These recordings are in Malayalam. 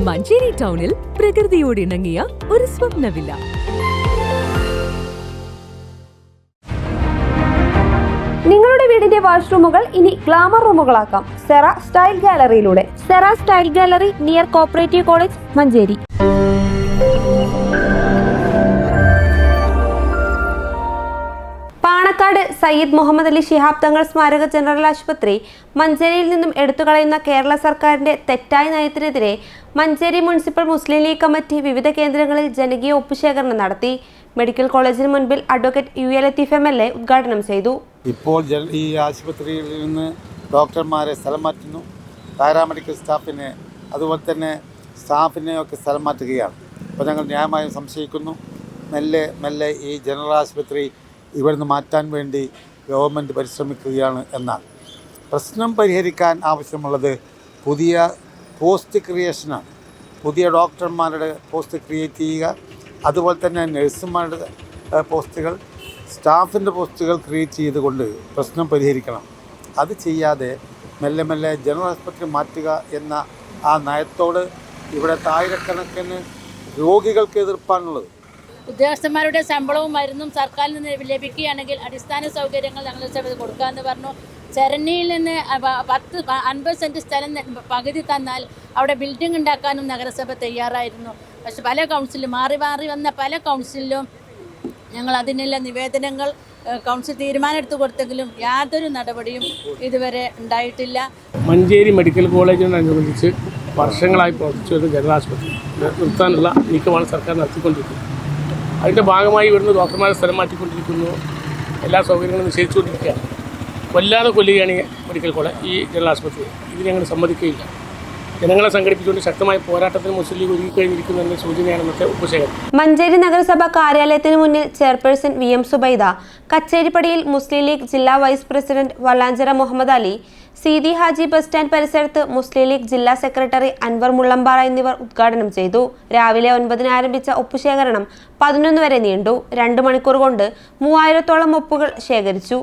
മഞ്ചേരി ടൗണിൽ പ്രകൃതിയോട് ഇണങ്ങിയ ഒരു സ്വപ്ന വില്ല. നിങ്ങളുടെ വീടിന്റെ വാഷ്റൂമുകൾ ഇനി ഗ്ലാമർ റൂമുകളാക്കാം സെറ സ്റ്റൈൽ ഗാലറിയിലൂടെ. Sera style gallery near cooperative college, Manjeri. Panakkad Sayyid Muhammad Ali Shihab Thangal സ്മാരക ജനറൽ ആശുപത്രി മഞ്ചേരിയിൽ നിന്നും എടുത്തുകളയുന്ന കേരള സർക്കാരിന്റെ തെറ്റായ നയത്തിനെതിരെ Manjeri municipal Muslim league committee വിവിധ കേന്ദ്രങ്ങളിൽ ജനകീയ ഒപ്പുശേഖരണം നടത്തി. മെഡിക്കൽ കോളേജിന് മുൻപിൽ അഡ്വക്കേറ്റ് UA ലത്തീഫ് MLA ഉദ്ഘാടനം ചെയ്തു. ഇപ്പോൾ ഈ ആശുപത്രിയിൽ നിന്ന് ഡോക്ടർമാരെ സ്ഥലം മാറ്റുന്നു, പാരാമെഡിക്കൽ സ്റ്റാഫിനെ അതുപോലെ തന്നെ സ്റ്റാഫിനെയൊക്കെ സ്ഥലം മാറ്റുകയാണ്. അപ്പോൾ ഞങ്ങൾ ന്യായമായും സംശയിക്കുന്നു, മെല്ലെ ഈ ജനറൽ ആശുപത്രി ഇവിടുന്ന് മാറ്റാൻ വേണ്ടി ഗവൺമെൻറ് പരിശ്രമിക്കുകയാണ് എന്നാണ്. പ്രശ്നം പരിഹരിക്കാൻ ആവശ്യമുള്ളത് പുതിയ പോസ്റ്റ് ക്രിയേഷനാണ്. പുതിയ ഡോക്ടർമാരുടെ പോസ്റ്റ് ക്രിയേറ്റ് ചെയ്യുക, അതുപോലെ തന്നെ നഴ്സുമാരുടെ പോസ്റ്റുകൾ, സ്റ്റാഫിൻ്റെ പോസ്റ്റുകൾ ക്രിയേറ്റ് ചെയ്തുകൊണ്ട് പ്രശ്നം പരിഹരിക്കണം. അത് ചെയ്യാതെ മെല്ലെ ജനറൽ ആശുപത്രി മാറ്റുക എന്ന ആ നയത്തോട് ഇവിടുത്തെ ആയിരക്കണക്കിന് രോഗികൾക്ക് എതിർപ്പാണുള്ളത്. ഉദ്യോഗസ്ഥന്മാരുടെ ശമ്പളവും മരുന്നും സർക്കാരിൽ നിന്ന് ലഭിക്കുകയാണെങ്കിൽ അടിസ്ഥാന സൗകര്യങ്ങൾ ഞങ്ങൾ കൊടുക്കാമെന്ന് പറഞ്ഞു. ചരണിയിൽ നിന്ന് 50 സെൻറ്റ് സ്ഥലം പകുതി തന്നാൽ അവിടെ ബിൽഡിംഗ് ഉണ്ടാക്കാനും നഗരസഭ തയ്യാറായിരുന്നു. പക്ഷെ പല കൗൺസിലും മാറി വന്ന പല കൗൺസിലും ഞങ്ങൾ അതിനുള്ള നിവേദനങ്ങൾ കൗൺസിൽ തീരുമാനമെടുത്ത് കൊടുത്തെങ്കിലും യാതൊരു നടപടിയും ഇതുവരെ ഉണ്ടായിട്ടില്ല. മഞ്ചേരി മെഡിക്കൽ കോളേജിനോടനുബന്ധിച്ച് വർഷങ്ങളായി പ്രവർത്തിച്ചു വരുന്ന ജനറൽ ആശുപത്രി നിർത്താനുള്ള നീക്കമാണ് സർക്കാർ നടത്തിക്കൊണ്ടിരിക്കുന്നത്. അതിൻ്റെ ഭാഗമായി ഇവിടുന്ന് ഡോക്ടർമാരെ സ്ഥലം മാറ്റിക്കൊണ്ടിരിക്കുന്നു, എല്ലാ സൗകര്യങ്ങളും നിഷേധിച്ചുകൊണ്ടിരിക്കുകയാണ്. കൊല്ലാതെ കൊല്ലുകയാണ് മെഡിക്കൽ കോളേജ് ഈ ജനറൽ ആശുപത്രി. ഇത് ഞങ്ങൾ സമ്മതിക്കുകയില്ല. ജനങ്ങളെ സംഘടിപ്പിച്ചുകൊണ്ട് ശക്തമായ പോരാട്ടത്തിന് മുസ്ലിം ലീഗ് ഒരുങ്ങിക്കഴിഞ്ഞിരിക്കുന്നു എന്ന സൂചനയാണ് ഇന്നത്തെ ഒപ്പുശേഖരണം. മഞ്ചേരി നഗരസഭ കാര്യാലയത്തിന് മുന്നിൽ ചെയർപേഴ്സൺ VM സുബൈദ, കച്ചേരിപ്പടിയിൽ മുസ്ലിം ലീഗ് ജില്ലാ vice president Vallanchira Muhammad Ali, Seethi Haji bus stand പരിസരത്ത് മുസ്ലിം ലീഗ് ജില്ലാ സെക്രട്ടറി അൻവർ മുള്ളമ്പാറ എന്നിവർ ഉദ്ഘാടനം ചെയ്തു. രാവിലെ 9-ന് ആരംഭിച്ച ഒപ്പുശേഖരണം 11 വരെ നീണ്ടു. 2 മണിക്കൂർ കൊണ്ട് 3000-ഓളം ഒപ്പുകൾ ശേഖരിച്ചു.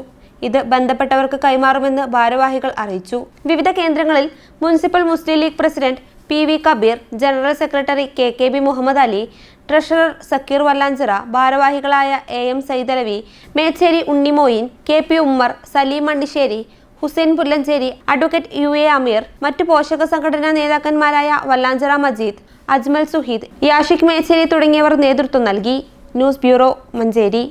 ഇത് ബന്ധപ്പെട്ടവർക്ക് കൈമാറുമെന്ന് ഭാരവാഹികൾ അറിയിച്ചു. വിവിധ കേന്ദ്രങ്ങളിൽ municipal Muslim League president PV Kabeer, general secretary KKB Muhammad Ali, treasurer Sakkeer Vallanchira, ഭാരവാഹികളായ AM Saidalavi, Mecheri Unnimoyin, KP Ummer, Saleem Mannisseri, Hussain Pullancheri, advocate UA Ameer, മറ്റു പോഷക സംഘടനാ നേതാക്കന്മാരായ വല്ലാഞ്ചിറ മജീദ്, അജ്മൽ സുഹീദ്, യാഷിഖ് മേച്ചേരി തുടങ്ങിയവർ നേതൃത്വം നൽകി. News bureau, Manjeri.